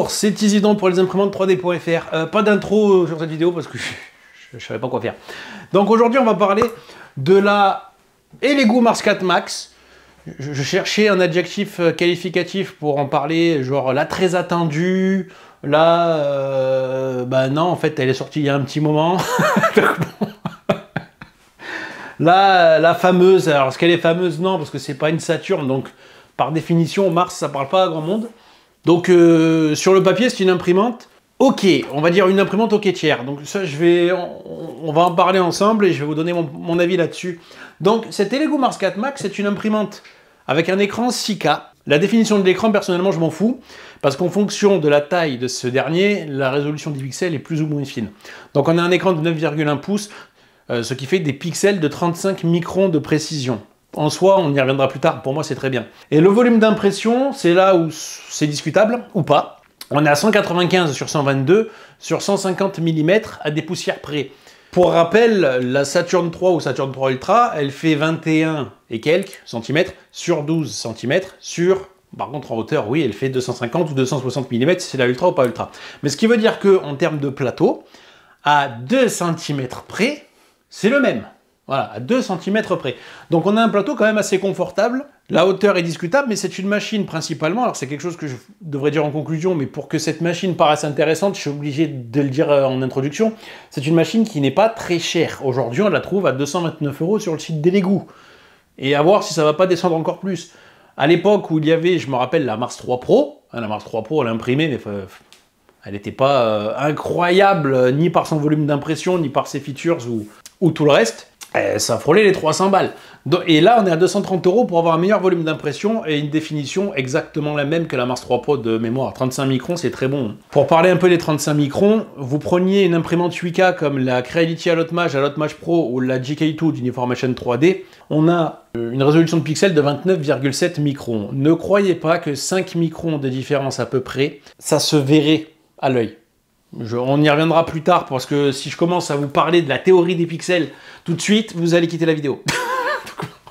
Bonjour, c'est Isidon pour les imprimantes 3D.fr. Pas d'intro sur cette vidéo parce que je savais pas quoi faire. Donc aujourd'hui on va parler de la Elegoo Mars 4 Max. Je cherchais un adjectif qualificatif pour en parler, genre la très attendue, là, bah non en fait elle est sortie il y a un petit moment. Là, la fameuse, alors est-ce qu'elle est fameuse? Non, parce que c'est pas une Saturn, donc par définition Mars ça parle pas à grand monde. Donc sur le papier c'est une imprimante ok, on va dire une imprimante ok tiers. Donc ça on va en parler ensemble et je vais vous donner mon avis là-dessus. Donc cette Elegoo Mars 4 Max c'est une imprimante avec un écran 6K. La définition de l'écran personnellement je m'en fous parce qu'en fonction de la taille de ce dernier, la résolution des pixels est plus ou moins fine. Donc on a un écran de 9,1 pouces, ce qui fait des pixels de 35 microns de précision. En soi, on y reviendra plus tard, pour moi c'est très bien. Et le volume d'impression, c'est là où c'est discutable, ou pas. On est à 195 sur 122, sur 150 mm à des poussières près. Pour rappel, la Saturn 3 ou Saturn 3 Ultra, elle fait 21 et quelques centimètres sur 12 cm sur... Par contre, en hauteur, oui, elle fait 250 ou 260 mm, c'est la Ultra ou pas Ultra. Mais ce qui veut dire qu'en termes de plateau, à 2 cm près, c'est le même. Voilà, à 2 cm près. Donc on a un plateau quand même assez confortable. La hauteur est discutable, mais c'est une machine principalement. Alors c'est quelque chose que je devrais dire en conclusion, mais pour que cette machine paraisse intéressante, je suis obligé de le dire en introduction. C'est une machine qui n'est pas très chère. Aujourd'hui, on la trouve à 229 € sur le site d'Elegoo. Et à voir si ça va pas descendre encore plus. À l'époque où il y avait, je me rappelle, la Mars 3 Pro. Hein, la Mars 3 Pro, elle imprimait, mais elle n'était pas incroyable, ni par son volume d'impression, ni par ses features ou tout le reste. Ça frôlait les 300 balles. Et là, on est à 230 € pour avoir un meilleur volume d'impression et une définition exactement la même que la Mars 3 Pro de mémoire. 35 microns, c'est très bon. Pour parler un peu des 35 microns, vous preniez une imprimante 8K comme la Creality Allotmage Pro ou la GK2 d'Uniformation 3D, on a une résolution de pixels de 29,7 microns. Ne croyez pas que 5 microns de différence à peu près, ça se verrait à l'œil. On y reviendra plus tard parce que si je commence à vous parler de la théorie des pixels tout de suite, vous allez quitter la vidéo.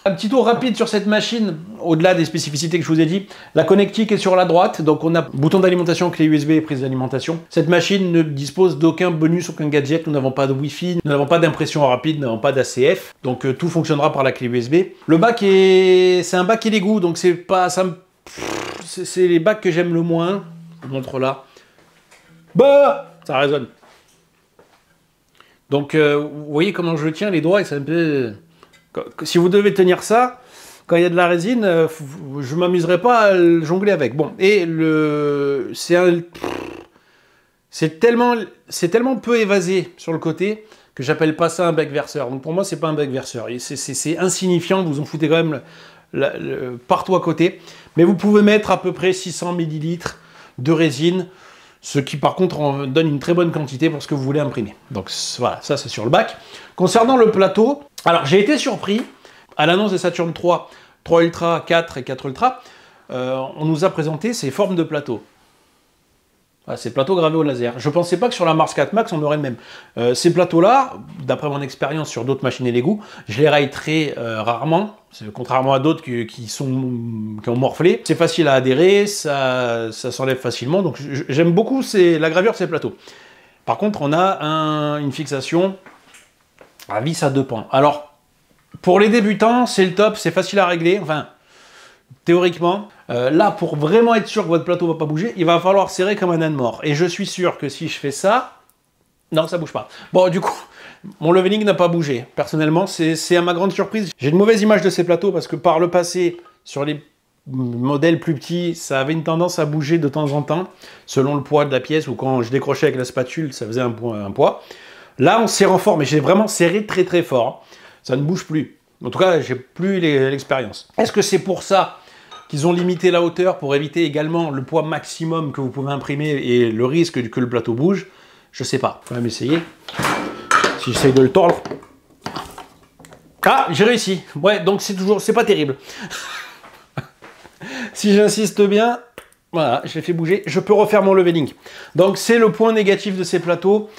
Un petit tour rapide sur cette machine, au-delà des spécificités que je vous ai dit. La connectique est sur la droite, donc on a bouton d'alimentation, clé USB et prise d'alimentation. Cette machine ne dispose d'aucun bonus, aucun gadget, nous n'avons pas de Wi-Fi, nous n'avons pas d'impression rapide, nous n'avons pas d'ACF, donc tout fonctionnera par la clé USB. Le bac c'est un bac Elegoo, donc c'est pas... C'est les bacs que j'aime le moins. Je vous montre là. Bah, ça résonne. Donc, vous voyez comment je le tiens, les doigts, et c'est un peu... Si vous devez tenir ça, quand il y a de la résine, je m'amuserai pas à le jongler avec. Bon, et c'est tellement peu évasé sur le côté que j'appelle pas ça un bec verseur. Donc pour moi, c'est pas un bec verseur. C'est insignifiant, vous en foutez quand même partout à côté. Mais vous pouvez mettre à peu près 600 ml de résine, ce qui par contre en donne une très bonne quantité pour ce que vous voulez imprimer. Donc voilà, ça c'est sur le bac. Concernant le plateau, alors j'ai été surpris, à l'annonce des Saturn 3, 3 Ultra, 4 et 4 Ultra, on nous a présenté ces formes de plateaux. Voilà, ces plateaux gravés au laser. Je ne pensais pas que sur la Mars 4 Max on aurait le même. Ces plateaux-là, d'après mon expérience sur d'autres machines Elegoo, je les raille très rarement, contrairement à d'autres qui ont morflé. C'est facile à adhérer, ça s'enlève facilement, donc j'aime beaucoup la gravure de ces plateaux. Par contre, on a une fixation à vis à 2 pans. Alors, pour les débutants, c'est le top, c'est facile à régler, enfin, théoriquement. Là, pour vraiment être sûr que votre plateau ne va pas bouger, il va falloir serrer comme un âne mort. Et je suis sûr que si je fais ça, non, ça bouge pas. Bon, du coup, mon leveling n'a pas bougé. Personnellement, c'est à ma grande surprise. J'ai une mauvaise image de ces plateaux parce que par le passé, sur les modèles plus petits, ça avait une tendance à bouger de temps en temps, selon le poids de la pièce, ou quand je décrochais avec la spatule, ça faisait un poids. Là, on serre fort, mais j'ai vraiment serré très très fort. Ça ne bouge plus. En tout cas, j'ai plus l'expérience. Est-ce que c'est pour ça qu'ils ont limité la hauteur pour éviter également le poids maximum que vous pouvez imprimer et le risque que le plateau bouge? Je sais pas. Faut même essayer. Si j'essaye de le tordre. Ah, j'ai réussi. Ouais, donc c'est pas terrible. Si j'insiste bien, voilà, je l'ai fait bouger. Je peux refaire mon leveling. Donc c'est le point négatif de ces plateaux.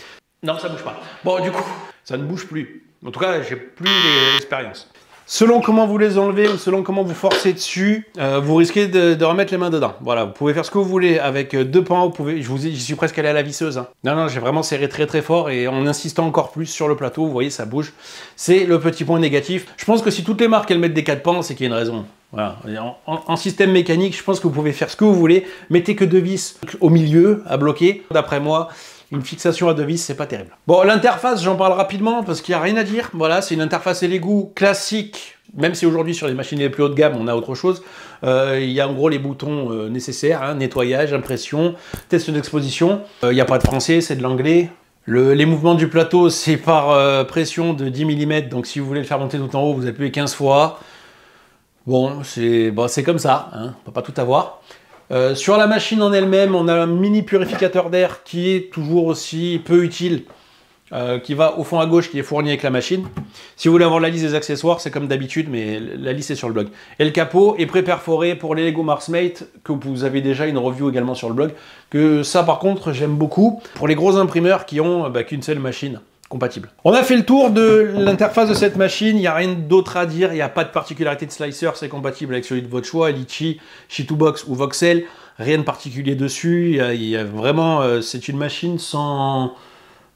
Non, ça bouge pas. Bon, du coup, ça ne bouge plus. En tout cas, j'ai plus l'expérience. Selon comment vous les enlevez ou selon comment vous forcez dessus, vous risquez de remettre les mains dedans. Voilà, vous pouvez faire ce que vous voulez avec deux pans. Vous pouvez, je vous ai, j'y suis presque allé à la visseuse. Hein. Non, j'ai vraiment serré très très fort et en insistant encore plus sur le plateau, vous voyez, ça bouge. C'est le petit point négatif. Je pense que si toutes les marques elles mettent des 4 pans, c'est qu'il y a une raison. Voilà. En système mécanique, je pense que vous pouvez faire ce que vous voulez. Mettez que 2 vis au milieu à bloquer. D'après moi, une fixation à 2 vis, c'est pas terrible. Bon, l'interface, j'en parle rapidement parce qu'il n'y a rien à dire. Voilà, c'est une interface Elegoo classique, même si aujourd'hui sur les machines les plus haut de gamme, on a autre chose. Il y a en gros les boutons nécessaires, hein, nettoyage, impression, test d'exposition. Il n'y a pas de français, c'est de l'anglais. Les mouvements du plateau, c'est par pression de 10 mm, donc si vous voulez le faire monter tout en haut, vous appuyez 15 fois. Bon, c'est comme ça, hein, on peut pas tout avoir. Sur la machine en elle-même, on a un mini purificateur d'air qui est toujours aussi peu utile, qui va au fond à gauche, qui est fourni avec la machine. Si vous voulez avoir la liste des accessoires, c'est comme d'habitude, mais la liste est sur le blog. Et le capot est pré-perforé pour les Lego Marsmate, que vous avez déjà une review également sur le blog. Que ça, par contre, j'aime beaucoup. Pour les gros imprimeurs qui ont qu'une seule machine compatible. On a fait le tour de l'interface de cette machine, il n'y a rien d'autre à dire, il n'y a pas de particularité de slicer, c'est compatible avec celui de votre choix, Litchi, Shi2Box ou Voxel, rien de particulier dessus, il y a vraiment, c'est une machine sans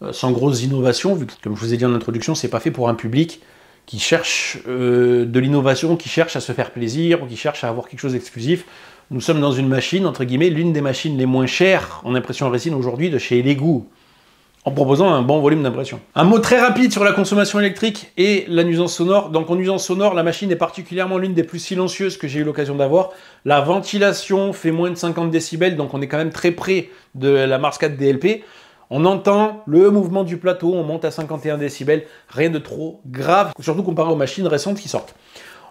grosse innovation, vu que, comme je vous ai dit en introduction, c'est pas fait pour un public qui cherche de l'innovation, qui cherche à se faire plaisir, ou qui cherche à avoir quelque chose d'exclusif. Nous sommes dans une machine, entre guillemets, l'une des machines les moins chères en impression résine aujourd'hui de chez Elegoo, en proposant un bon volume d'impression. Un mot très rapide sur la consommation électrique et la nuisance sonore. Donc en nuisance sonore, la machine est particulièrement l'une des plus silencieuses que j'ai eu l'occasion d'avoir. La ventilation fait moins de 50 décibels, donc on est quand même très près de la Mars 4 DLP. On entend le mouvement du plateau, on monte à 51 décibels, rien de trop grave, surtout comparé aux machines récentes qui sortent.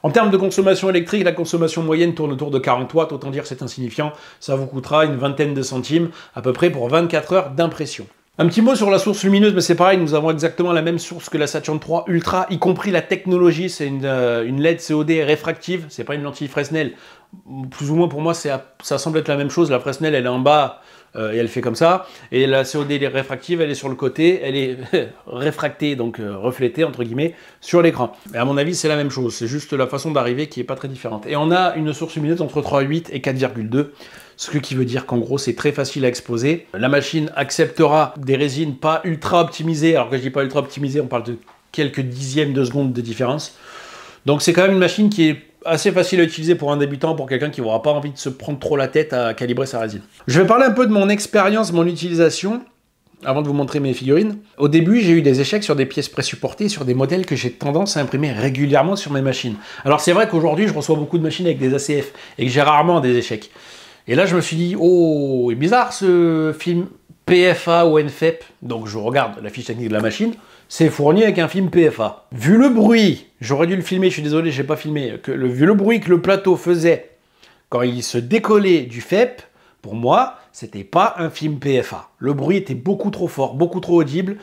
En termes de consommation électrique, la consommation moyenne tourne autour de 40 watts, autant dire c'est insignifiant. Ça vous coûtera une vingtaine de centimes, à peu près pour 24 heures d'impression. Un petit mot sur la source lumineuse, mais c'est pareil, nous avons exactement la même source que la Saturn 3 Ultra, y compris la technologie, c'est une LED COD réfractive, c'est pas une lentille Fresnel. Plus ou moins pour moi, ça semble être la même chose, la Fresnel elle est en bas et elle fait comme ça, et la COD elle est réfractive, elle est sur le côté, elle est réfractée, donc reflétée entre guillemets, sur l'écran. Et à mon avis c'est la même chose, c'est juste la façon d'arriver qui est pas très différente. Et on a une source lumineuse entre 3,8 et 4,2. Ce qui veut dire qu'en gros c'est très facile à exposer. La machine acceptera des résines pas ultra optimisées, alors que je dis pas ultra optimisées, on parle de quelques dixièmes de seconde de différence. Donc c'est quand même une machine qui est assez facile à utiliser pour un débutant, pour quelqu'un qui n'aura pas envie de se prendre trop la tête à calibrer sa résine. Je vais parler un peu de mon expérience, mon utilisation, avant de vous montrer mes figurines. Au début, j'ai eu des échecs sur des pièces présupportées, sur des modèles que j'ai tendance à imprimer régulièrement sur mes machines. Alors c'est vrai qu'aujourd'hui, je reçois beaucoup de machines avec des ACF, et que j'ai rarement des échecs. Et là, je me suis dit, oh, c'est bizarre ce film PFA ou NFEP. Donc je regarde la fiche technique de la machine, c'est fourni avec un film PFA. Vu le bruit, j'aurais dû le filmer, je suis désolé, je n'ai pas filmé, vu le bruit que le plateau faisait quand il se décollait du FEP, pour moi, c'était pas un film PFA. Le bruit était beaucoup trop fort, beaucoup trop audible.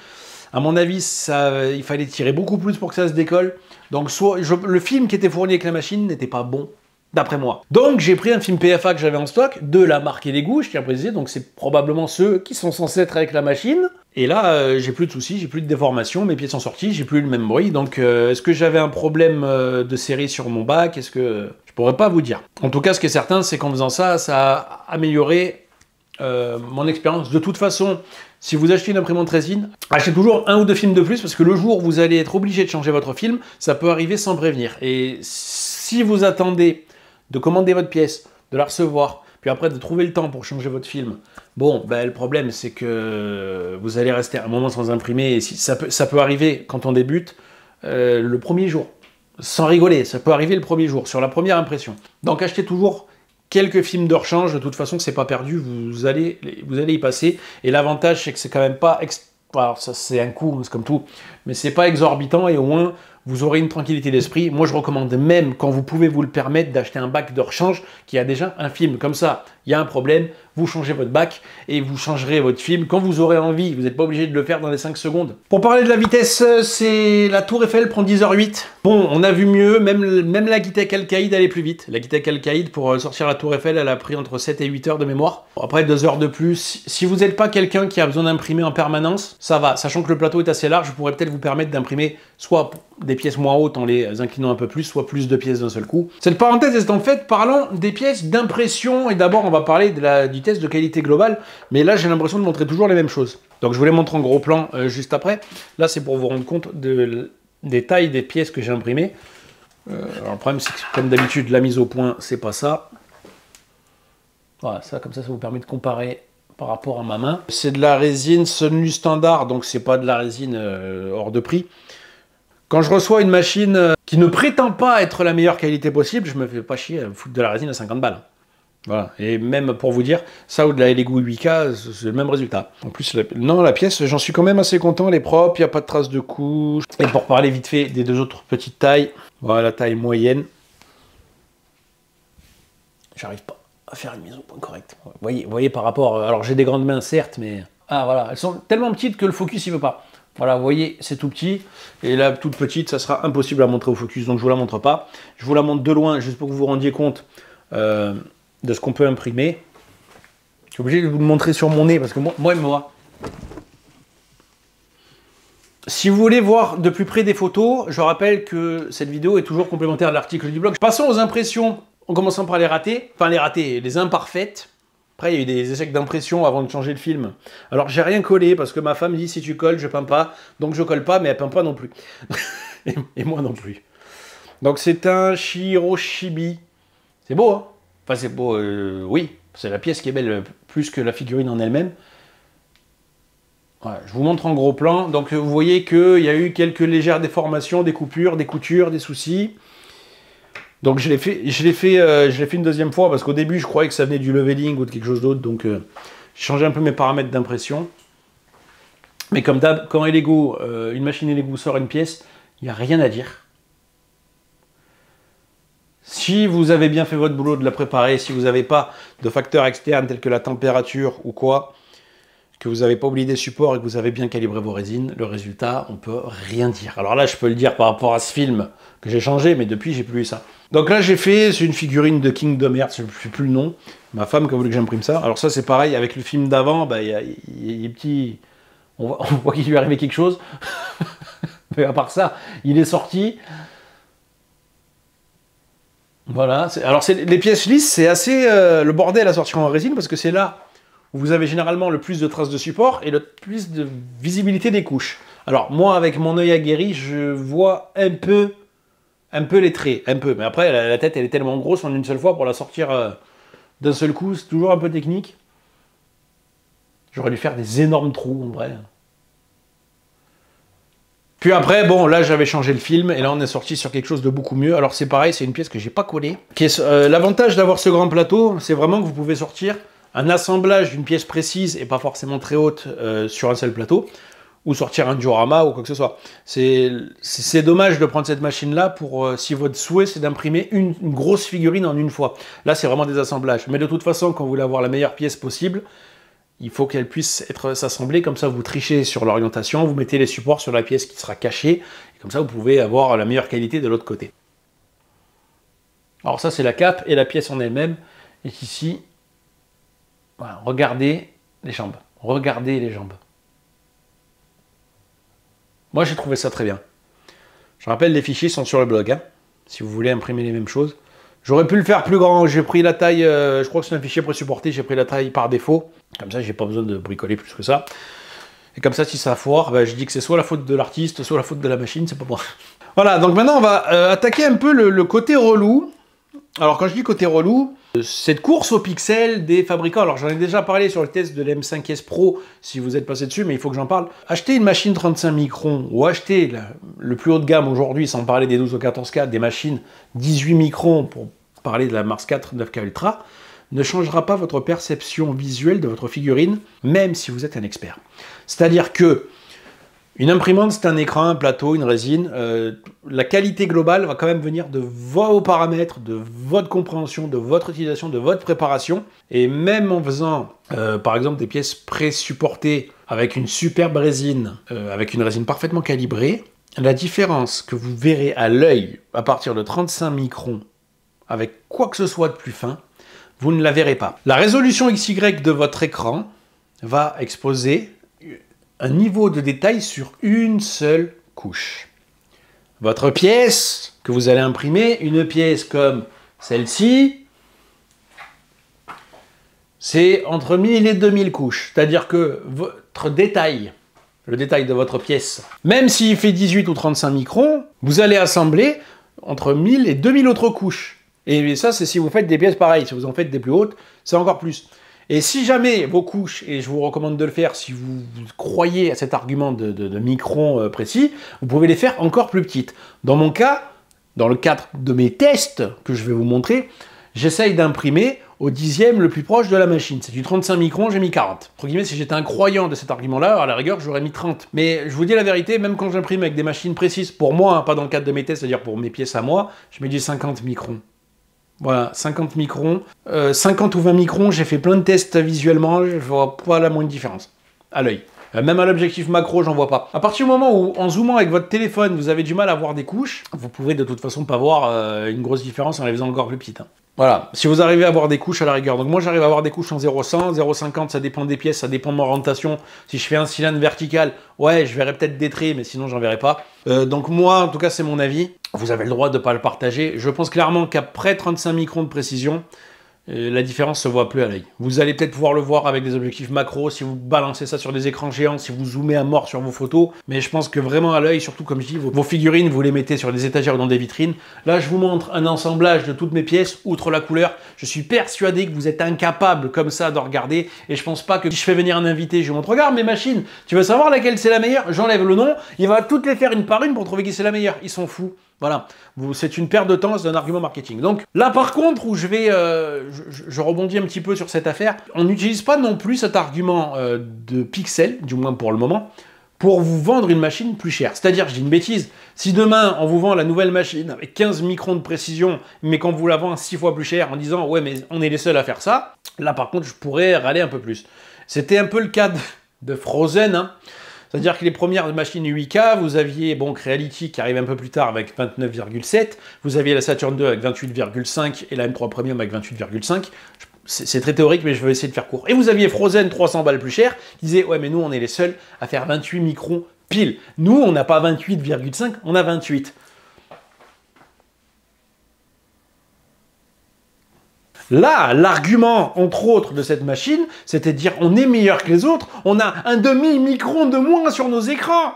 À mon avis, il fallait tirer beaucoup plus pour que ça se décolle. Donc le film qui était fourni avec la machine n'était pas bon, d'après moi. Donc j'ai pris un film PFA que j'avais en stock, de la marque Elegoo, je tiens à préciser, donc c'est probablement ceux qui sont censés être avec la machine. Et là, j'ai plus de soucis, j'ai plus de déformation, mes pieds sont sortis, j'ai plus le même bruit. Donc est-ce que j'avais un problème de série sur mon bac? Est-ce que... Je pourrais pas vous dire. En tout cas, ce qui est certain, c'est qu'en faisant ça, ça a amélioré mon expérience. De toute façon, si vous achetez une imprimante résine, achetez toujours un ou deux films de plus, parce que le jour où vous allez être obligé de changer votre film, ça peut arriver sans prévenir. Et si vous attendez de commander votre pièce, de la recevoir, puis après de trouver le temps pour changer votre film, bon, ben, le problème c'est que vous allez rester un moment sans imprimer, et ça peut arriver quand on débute le premier jour. Sans rigoler, ça peut arriver le premier jour, sur la première impression. Donc achetez toujours quelques films de rechange, de toute façon c'est pas perdu, vous allez y passer, et l'avantage c'est que c'est quand même pas... Alors ça c'est un coût, c'est comme tout, mais c'est pas exorbitant, et au moins vous aurez une tranquillité d'esprit. Moi je recommande même, quand vous pouvez vous le permettre, d'acheter un bac de rechange qui a déjà un film. Comme ça, il y a un problème, vous changez votre bac et vous changerez votre film quand vous aurez envie. Vous n'êtes pas obligé de le faire dans les 5 secondes. Pour parler de la vitesse, c'est la Tour Eiffel prend 10h08. Bon, on a vu mieux, même la Gitec Alcaïd allait plus vite. La Gitec Alcaïd, pour sortir la Tour Eiffel, elle a pris entre 7 et 8 heures de mémoire. Après 2 heures de plus. Si vous n'êtes pas quelqu'un qui a besoin d'imprimer en permanence, ça va. Sachant que le plateau est assez large, je pourrais peut-être vous permettre d'imprimer soit des des pièces moins hautes en les inclinant un peu plus, soit plus de pièces d'un seul coup. Cette parenthèse étant faite, parlons des pièces d'impression, et d'abord on va parler du test de qualité globale, mais là j'ai l'impression de montrer toujours les mêmes choses. Donc je vous les montre en gros plan juste après. Là c'est pour vous rendre compte des tailles des pièces que j'ai imprimées. Alors le problème c'est que comme d'habitude la mise au point c'est pas ça. Voilà, ça comme ça vous permet de comparer par rapport à ma main. C'est de la résine Sunlu standard, donc c'est pas de la résine hors de prix. Quand je reçois une machine qui ne prétend pas être la meilleure qualité possible, je me fais pas chier à me foutre de la résine à 50 balles. Voilà, et même pour vous dire, ça ou de la Elegoo 8K, c'est le même résultat. En plus, la pièce, j'en suis quand même assez content, elle est propre, il n'y a pas de traces de couche. Et pour parler vite fait des deux autres petites tailles, voilà la taille moyenne. J'arrive pas à faire une mise au point correcte. Vous voyez par rapport, alors j'ai des grandes mains certes, mais... Ah voilà, elles sont tellement petites que le focus il veut pas. Voilà, vous voyez, c'est tout petit, et là, toute petite, ça sera impossible à montrer au focus, donc je vous la montre pas. Je vous la montre de loin, juste pour que vous vous rendiez compte de ce qu'on peut imprimer. Je suis obligé de vous le montrer sur mon nez, parce que moi. Si vous voulez voir de plus près des photos, je rappelle que cette vidéo est toujours complémentaire de l'article du blog. Passons aux impressions, en commençant par les ratés, les imparfaites. Après, il y a eu des échecs d'impression avant de changer le film. Alors, j'ai rien collé, parce que ma femme dit, si tu colles, je peins pas. Donc, je colle pas, mais elle peint pas non plus. et moi non plus. Donc, c'est un Shiroshibi. C'est beau, hein? Enfin, c'est beau, oui. C'est la pièce qui est belle, plus que la figurine en elle-même. Ouais, je vous montre en gros plan. Donc, vous voyez qu'il y a eu quelques légères déformations, des coupures, des coutures, des soucis. Donc je l'ai fait une deuxième fois parce qu'au début je croyais que ça venait du leveling ou de quelque chose d'autre, donc j'ai changé un peu mes paramètres d'impression. Mais comme d'hab, quand Elegoo, une machine Elegoo sort une pièce, il n'y a rien à dire. Si vous avez bien fait votre boulot de la préparer, si vous n'avez pas de facteurs externes tels que la température ou quoi, que vous n'avez pas oublié des supports et que vous avez bien calibré vos résines, le résultat, on peut rien dire. Alors là, je peux le dire par rapport à ce film que j'ai changé, mais depuis, j'ai plus eu ça. Donc là, j'ai fait, c'est une figurine de Kingdom Hearts, je ne sais plus le nom. Ma femme qui a voulu que j'imprime ça. Alors ça, c'est pareil, avec le film d'avant, bah, il y a des petits... On voit qu'il lui est arrivé quelque chose. Mais à part ça, il est sorti. Voilà. Alors, les pièces lisses, c'est assez le bordel à sortir en résine, parce que c'est là où vous avez généralement le plus de traces de support et le plus de visibilité des couches. Alors, moi, avec mon œil aguerri, je vois un peu les traits, un peu. Mais après, la tête, elle est tellement grosse en une seule fois, pour la sortir d'un seul coup, c'est toujours un peu technique. J'aurais dû faire des énormes trous, en vrai. Puis après, bon, là, j'avais changé le film, et là, on est sorti sur quelque chose de beaucoup mieux. Alors, c'est pareil, c'est une pièce que j'ai pas collée. L'avantage d'avoir ce grand plateau, c'est vraiment que vous pouvez sortir un assemblage d'une pièce précise, et pas forcément très haute, sur un seul plateau, ou sortir un diorama ou quoi que ce soit. C'est dommage de prendre cette machine-là pour si votre souhait c'est d'imprimer une grosse figurine en une fois. Là, c'est vraiment des assemblages. Mais de toute façon, quand vous voulez avoir la meilleure pièce possible, il faut qu'elle puisse s'assembler. Comme ça, vous trichez sur l'orientation, vous mettez les supports sur la pièce qui sera cachée, et comme ça, vous pouvez avoir la meilleure qualité de l'autre côté. Alors ça, c'est la cape, et la pièce en elle-même est ici. Voilà, regardez les jambes. Regardez les jambes. Moi, j'ai trouvé ça très bien. Je rappelle, les fichiers sont sur le blog, hein, si vous voulez imprimer les mêmes choses. J'aurais pu le faire plus grand. J'ai pris la taille, je crois que c'est un fichier présupporté, j'ai pris la taille par défaut. Comme ça, j'ai pas besoin de bricoler plus que ça. Et comme ça, si ça foire, ben, je dis que c'est soit la faute de l'artiste, soit la faute de la machine, c'est pas moi. Voilà, donc maintenant, on va attaquer un peu le côté relou. Alors, quand je dis côté relou, cette course aux pixels des fabricants, alors j'en ai déjà parlé sur le test de l'M5S Pro, si vous êtes passé dessus, mais il faut que j'en parle. Acheter une machine 35 microns, ou acheter le plus haut de gamme aujourd'hui, sans parler des 12 au 14K, des machines 18 microns, pour parler de la Mars 4 9K Ultra, ne changera pas votre perception visuelle de votre figurine, même si vous êtes un expert. C'est-à-dire que une imprimante, c'est un écran, un plateau, une résine. La qualité globale va quand même venir de vos paramètres, de votre compréhension, de votre utilisation, de votre préparation. Et même en faisant, par exemple, des pièces pré-supportées avec une superbe résine, avec une résine parfaitement calibrée, la différence que vous verrez à l'œil à partir de 35 microns avec quoi que ce soit de plus fin, vous ne la verrez pas. La résolution XY de votre écran va exposer un niveau de détail sur une seule couche. votre pièce que vous allez imprimer, une pièce comme celle-ci, c'est entre 1000 et 2000 couches. C'est-à-dire que votre détail, le détail de votre pièce, même s'il fait 18 ou 35 microns, vous allez assembler entre 1000 et 2000 autres couches. Et ça, c'est si vous faites des pièces pareilles. Si vous en faites des plus hautes, c'est encore plus. Et si jamais vos couches, et je vous recommande de le faire si vous croyez à cet argument de microns précis, vous pouvez les faire encore plus petites. Dans mon cas, dans le cadre de mes tests que je vais vous montrer, j'essaye d'imprimer au dixième le plus proche de la machine. C'est du 35 microns, j'ai mis 40. Entre guillemets, si j'étais un croyant de cet argument-là, à la rigueur, j'aurais mis 30. Mais je vous dis la vérité, même quand j'imprime avec des machines précises, pour moi, hein, pas dans le cadre de mes tests, c'est-à-dire pour mes pièces à moi, je mets du 50 microns. Voilà, 50 microns. 50 ou 20 microns, j'ai fait plein de tests visuellement, je vois pas la moindre différence. À l'œil. Même à l'objectif macro, j'en vois pas. À partir du moment où, en zoomant avec votre téléphone, vous avez du mal à voir des couches, vous pouvez de toute façon pas voir une grosse différence en les faisant encore plus petites. Hein. Voilà, si vous arrivez à avoir des couches à la rigueur. Donc moi, j'arrive à avoir des couches en 0,100, 0,50, ça dépend des pièces, ça dépend de mon orientation. Si je fais un cylindre vertical, ouais, je verrai peut-être des traits, mais sinon, j'en verrai pas. Donc moi, en tout cas, c'est mon avis. Vous avez le droit de ne pas le partager. Je pense clairement qu'après 35 microns de précision, la différence se voit plus à l'œil. Vous allez peut-être pouvoir le voir avec des objectifs macro, si vous balancez ça sur des écrans géants, si vous zoomez à mort sur vos photos. Mais je pense que vraiment à l'œil, surtout comme je dis, vos figurines, vous les mettez sur des étagères ou dans des vitrines. Là, je vous montre un assemblage de toutes mes pièces, outre la couleur. Je suis persuadé que vous êtes incapable comme ça de regarder. Et je pense pas que si je fais venir un invité, je lui montre, regarde mes machines, tu veux savoir laquelle c'est la meilleure? J'enlève le nom, il va toutes les faire une par une pour trouver qui c'est la meilleure. Ils sont fous. Voilà, c'est une perte de temps, c'est un argument marketing. Donc là par contre, où je vais, je rebondis un petit peu sur cette affaire, on n'utilise pas non plus cet argument de pixels, du moins pour le moment, pour vous vendre une machine plus chère. C'est-à-dire, je dis une bêtise, si demain on vous vend la nouvelle machine avec 15 microns de précision, mais qu'on vous la vend 6 fois plus cher en disant ouais mais on est les seuls à faire ça, là par contre je pourrais râler un peu plus. C'était un peu le cas de Frozen, hein. C'est-à-dire que les premières machines 8K, vous aviez bon, Creality qui arrive un peu plus tard avec 29,7, vous aviez la Saturn II avec 28,5 et la M3 Premium avec 28,5. C'est très théorique, mais je vais essayer de faire court. Et vous aviez Frozen 300 balles plus cher, qui disait ouais mais nous on est les seuls à faire 28 microns pile. Nous on n'a pas 28,5, on a 28. Là, l'argument, entre autres, de cette machine, c'était de dire on est meilleur que les autres, on a un demi-micron de moins sur nos écrans.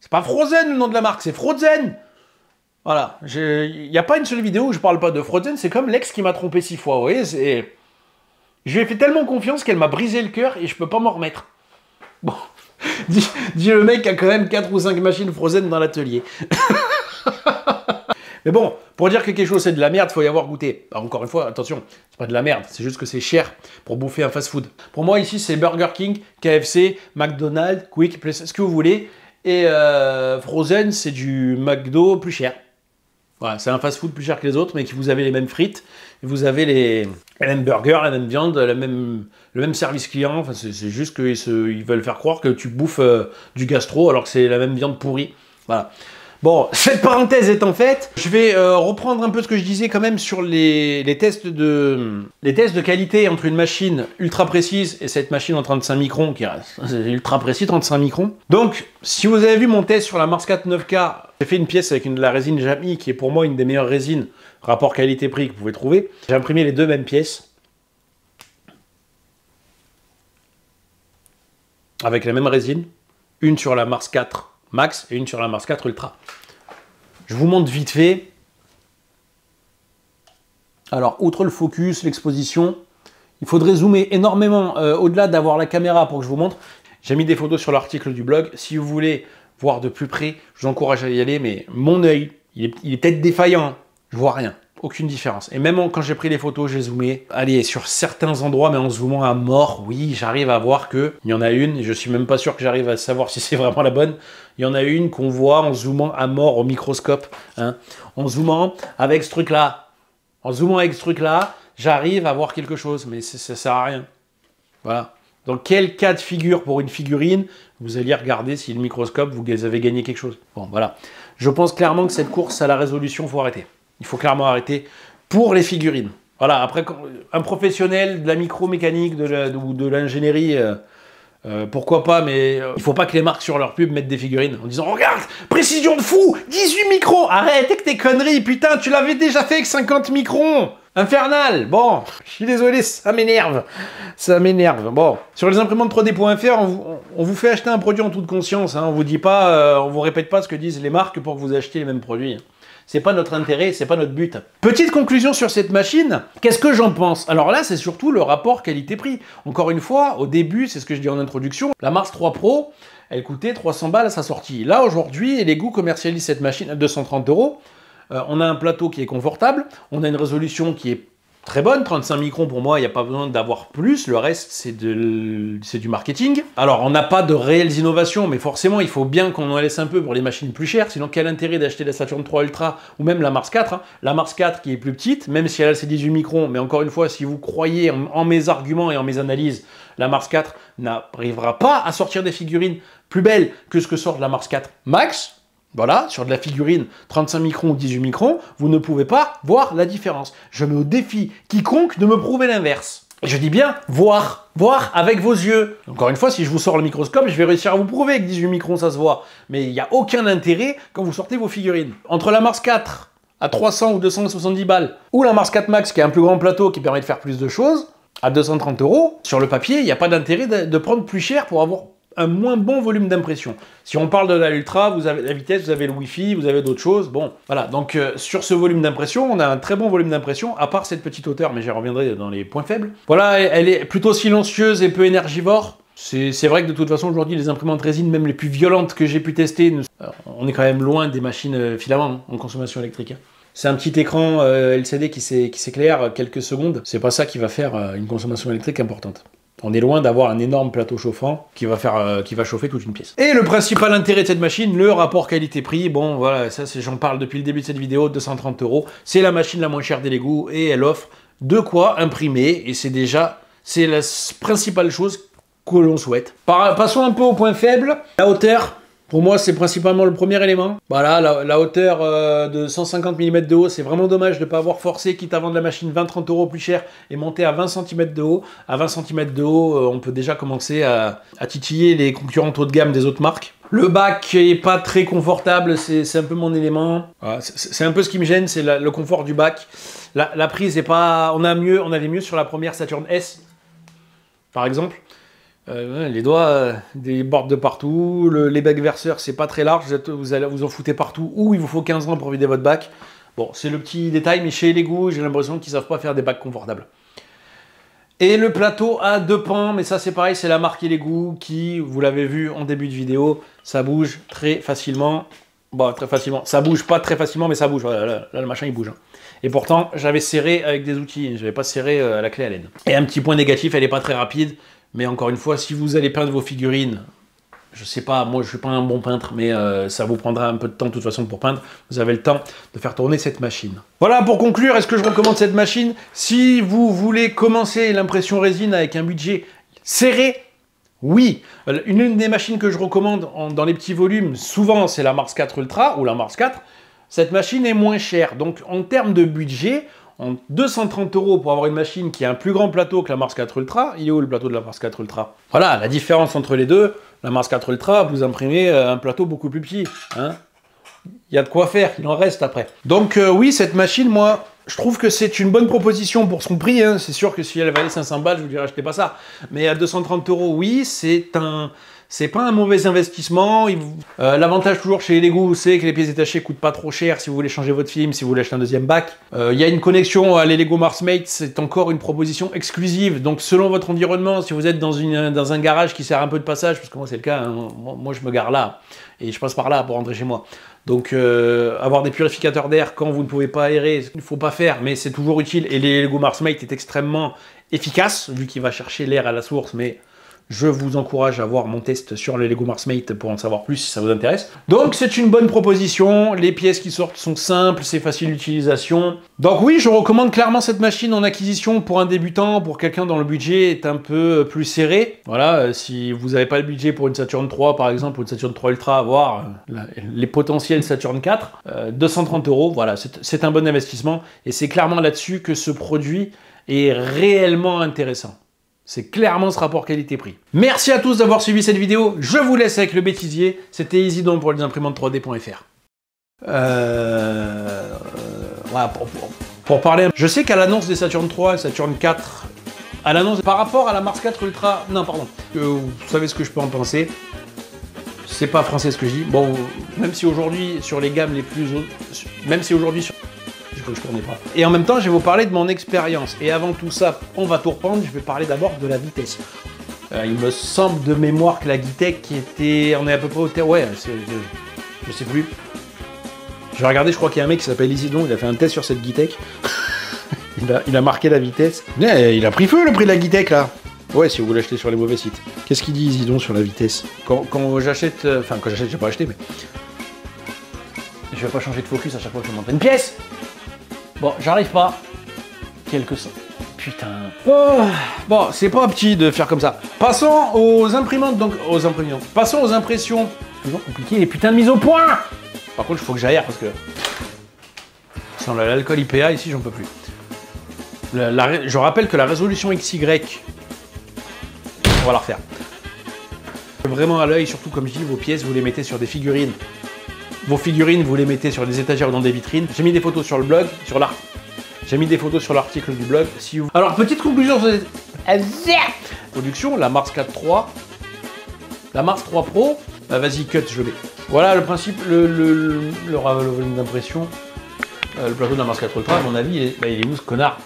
C'est pas Frozen le nom de la marque, c'est Frozen. Voilà, il n'y a pas une seule vidéo où je parle pas de Frozen, c'est comme l'ex qui m'a trompé 6 fois, vous voyez, je lui ai fait tellement confiance qu'elle m'a brisé le cœur et je peux pas m'en remettre. Bon, dis le mec qui a quand même 4 ou 5 machines Frozen dans l'atelier. Mais bon, pour dire que quelque chose c'est de la merde, il faut y avoir goûté. Alors, encore une fois, attention, c'est pas de la merde, c'est juste que c'est cher pour bouffer un fast-food. Pour moi ici, c'est Burger King, KFC, McDonald's, Quick, ce que vous voulez. Et Frozen, c'est du McDo plus cher. Voilà, c'est un fast-food plus cher que les autres, mais qui vous avez les mêmes frites, et vous avez les mêmes burgers, la même viande, le même service client. Enfin, c'est juste qu'ils veulent faire croire que tu bouffes du gastro alors que c'est la même viande pourrie. Voilà. Bon, cette parenthèse étant faite, je vais reprendre un peu ce que je disais quand même sur les tests de qualité entre une machine ultra précise et cette machine en 35 microns qui reste ultra précis, 35 microns. Donc, si vous avez vu mon test sur la Mars 4 9K, j'ai fait une pièce avec de la résine Jamy qui est pour moi une des meilleures résines rapport qualité-prix que vous pouvez trouver. J'ai imprimé les deux mêmes pièces avec la même résine, une sur la Mars 4 Max et une sur la Mars 4 Ultra. Je vous montre vite fait. Alors, outre le focus, l'exposition, il faudrait zoomer énormément au-delà d'avoir la caméra pour que je vous montre. J'ai mis des photos sur l'article du blog. Si vous voulez voir de plus près, je vous encourage à y aller, mais mon œil, il est peut-être défaillant. Je vois rien. Aucune différence. Et même quand j'ai pris les photos, j'ai zoomé. Allez, sur certains endroits, mais en zoomant à mort, oui, j'arrive à voir qu'il y en a une, et je suis même pas sûr que j'arrive à savoir si c'est vraiment la bonne. Il y en a une qu'on voit en zoomant à mort au microscope. Hein. En zoomant avec ce truc-là. En zoomant avec ce truc-là, j'arrive à voir quelque chose, mais ça sert à rien. Voilà. Dans quel cas de figure pour une figurine, vous allez regarder si le microscope, vous avez gagné quelque chose. Bon, voilà. Je pense clairement que cette course à la résolution, il faut arrêter. Il faut clairement arrêter pour les figurines. Voilà, après, un professionnel de la micromécanique ou de l'ingénierie Pourquoi pas, mais il faut pas que les marques sur leur pub mettent des figurines en disant « Regarde, précision de fou, 18 microns. Arrête avec tes conneries, putain, tu l'avais déjà fait avec 50 microns. Infernal. Bon, je suis désolé, ça m'énerve. Ça m'énerve. Bon, sur les imprimantes 3D.fr, on vous fait acheter un produit en toute conscience. Hein. On vous dit pas, on vous répète pas ce que disent les marques pour que vous achetiez les mêmes produits. C'est pas notre intérêt, c'est pas notre but. Petite conclusion sur cette machine, qu'est-ce que j'en pense? Alors là, c'est surtout le rapport qualité-prix. Encore une fois, au début, c'est ce que je dis en introduction, la Mars 3 Pro, elle coûtait 300 balles à sa sortie. Là, aujourd'hui, Lego commercialise cette machine à 230 €. On a un plateau qui est confortable, on a une résolution qui est très bonne, 35 microns pour moi, il n'y a pas besoin d'avoir plus, le reste c'est du marketing. Alors on n'a pas de réelles innovations, mais forcément il faut bien qu'on en laisse un peu pour les machines plus chères, sinon quel intérêt d'acheter la Saturn 3 Ultra ou même la Mars 4, hein. La Mars 4 qui est plus petite, même si elle a ses 18 microns, mais encore une fois, si vous croyez en mes arguments et en mes analyses, la Mars 4 n'arrivera pas à sortir des figurines plus belles que ce que sort la Mars 4 Max. Voilà, sur de la figurine 35 microns ou 18 microns, vous ne pouvez pas voir la différence. Je mets au défi quiconque de me prouver l'inverse. Et je dis bien voir avec vos yeux. Encore une fois, si je vous sors le microscope, je vais réussir à vous prouver que 18 microns ça se voit. Mais il n'y a aucun intérêt quand vous sortez vos figurines. Entre la Mars 4 à 300 ou 270 balles, ou la Mars 4 Max qui a un plus grand plateau qui permet de faire plus de choses, à 230 €, sur le papier, il n'y a pas d'intérêt de prendre plus cher pour avoir un moins bon volume d'impression. Si on parle de la Ultra, vous avez la vitesse, vous avez le Wi-Fi, vous avez d'autres choses. Bon, voilà. Donc, sur ce volume d'impression, on a un très bon volume d'impression, à part cette petite hauteur, mais j'y reviendrai dans les points faibles. Voilà, elle est plutôt silencieuse et peu énergivore. C'est vrai que de toute façon, aujourd'hui, les imprimantes résine, même les plus violentes que j'ai pu tester, on est quand même loin des machines filaments en consommation électrique. C'est un petit écran LCD qui s'éclaire quelques secondes. C'est pas ça qui va faire une consommation électrique importante. On est loin d'avoir un énorme plateau chauffant qui va chauffer toute une pièce. Et le principal intérêt de cette machine, le rapport qualité-prix, bon voilà, ça j'en parle depuis le début de cette vidéo, 230 €. C'est la machine la moins chère des Lego et elle offre de quoi imprimer et c'est la principale chose que l'on souhaite. Passons un peu au point faible, la hauteur. Pour moi, c'est principalement le premier élément. Voilà, la hauteur de 150 mm de haut, c'est vraiment dommage de ne pas avoir forcé, quitte à vendre la machine 20-30 € plus cher et monter à 20 cm de haut. À 20 cm de haut, on peut déjà commencer à titiller les concurrents haut de gamme des autres marques. Le bac est pas très confortable, c'est un peu mon élément. Voilà, c'est un peu ce qui me gêne, c'est le confort du bac. La prise est pas... On avait mieux sur la première Saturn S, par exemple. Les doigts débordent de partout, les bacs verseurs c'est pas très large, vous allez vous en foutez partout, ou il vous faut 15 ans pour vider votre bac. Bon, c'est le petit détail, mais chez Lego, j'ai l'impression qu'ils savent pas faire des bacs confortables. Et le plateau a deux pans, mais ça c'est pareil, c'est la marque Lego qui, vous l'avez vu en début de vidéo, ça bouge très facilement. Bon, très facilement, ça bouge pas très facilement, mais ça bouge, voilà, là le machin il bouge. Et pourtant, j'avais serré avec des outils, je n'avais pas serré à la clé Allen. Et un petit point négatif, elle est pas très rapide. Mais encore une fois, si vous allez peindre vos figurines, je sais pas, moi je suis pas un bon peintre, mais ça vous prendra un peu de temps de toute façon pour peindre. Vous avez le temps de faire tourner cette machine. Voilà, pour conclure, est-ce que je recommande cette machine? Si vous voulez commencer l'impression résine avec un budget serré, oui. Une des machines que je recommande dans les petits volumes, souvent c'est la Mars 4 Ultra ou la Mars 4. Cette machine est moins chère. Donc en termes de budget, en 230 € pour avoir une machine qui a un plus grand plateau que la Mars 4 Ultra. Il est où le plateau de la Mars 4 Ultra? Voilà, la différence entre les deux, la Mars 4 Ultra, vous imprimez un plateau beaucoup plus petit. Hein, il y a de quoi faire, il en reste après. Donc oui, cette machine, moi, je trouve que c'est une bonne proposition pour son prix. Hein. C'est sûr que si elle valait 500 balles, je vous dirais achetez pas ça. Mais à 230 €, oui, c'est pas un mauvais investissement. L'avantage toujours chez Lego, c'est que les pièces détachées coûtent pas trop cher si vous voulez changer votre film, si vous voulez acheter un deuxième bac. Il y a une connexion à les Lego MarsMate, c'est encore une proposition exclusive. Donc selon votre environnement, si vous êtes dans un garage qui sert un peu de passage, parce que moi c'est le cas, hein, moi je me gare là et je passe par là pour rentrer chez moi. Donc avoir des purificateurs d'air quand vous ne pouvez pas aérer, il ne faut pas faire, mais c'est toujours utile. Et les Lego MarsMate est extrêmement efficace, vu qu'il va chercher l'air à la source, mais je vous encourage à voir mon test sur les Lego MarsMate pour en savoir plus si ça vous intéresse. Donc c'est une bonne proposition, les pièces qui sortent sont simples, c'est facile d'utilisation. Donc oui, je recommande clairement cette machine en acquisition pour un débutant, pour quelqu'un dont le budget est un peu plus serré. Voilà, si vous n'avez pas le budget pour une Saturn 3 par exemple, ou une Saturn 3 Ultra, voire les potentiels Saturn 4, 230 €, voilà, c'est un bon investissement. Et c'est clairement là-dessus que ce produit est réellement intéressant. C'est clairement ce rapport qualité-prix. Merci à tous d'avoir suivi cette vidéo. Je vous laisse avec le bêtisier. C'était EasyDon pour les imprimantes 3D.fr. Voilà, pour parler... Je sais qu'à l'annonce des Saturn 3 et Saturn 4, à l'annonce par rapport à la Mars 4 Ultra... Non, pardon. Vous savez ce que je peux en penser. C'est pas français ce que je dis. Bon, même si aujourd'hui, sur les gammes les plus... Même si aujourd'hui... Je tournais pas. Et en même temps, je vais vous parler de mon expérience. Et avant tout ça, on va tout reprendre. Je vais parler d'abord de la vitesse. Il me semble de mémoire que la Guitec qui était... On est à peu près au terme. Ouais, je sais plus. Je vais regarder, je crois qu'il y a un mec qui s'appelle EasyDon. Il a fait un test sur cette Guitec. il a marqué la vitesse. Il a pris feu le prix de la Guitec là. Ouais, si vous voulez acheter sur les mauvais sites. Qu'est-ce qu'il dit EasyDon sur la vitesse? Quand j'achète... Enfin, quand j'achète, j'ai pas acheté, mais... Je vais pas changer de focus à chaque fois que je monte une pièce. Bon, j'arrive pas. Quelques cents. Putain. Oh. Bon, c'est pas petit de faire comme ça. Passons aux imprimantes, donc aux imprimantes. Passons aux impressions. Toujours compliqué les putains de mise au point. Par contre, il faut que j'aère parce que sans l'alcool IPA ici, j'en peux plus. Je rappelle que la résolution XY, on va la refaire. Vraiment à l'œil, surtout comme je dis, vos pièces, vous les mettez sur des figurines. Vos figurines, vous les mettez sur des étagères ou dans des vitrines. J'ai mis des photos sur le blog, sur l'art. J'ai mis des photos sur l'article du blog. Si vous... Alors, petite conclusion sur cette production, la Mars 4 III, la Mars 3 Pro, bah, vas-y, cut, je le mets. Voilà le principe, le volume d'impression. Le plateau de la Mars 4 Ultra, à mon avis, il est où ce connard?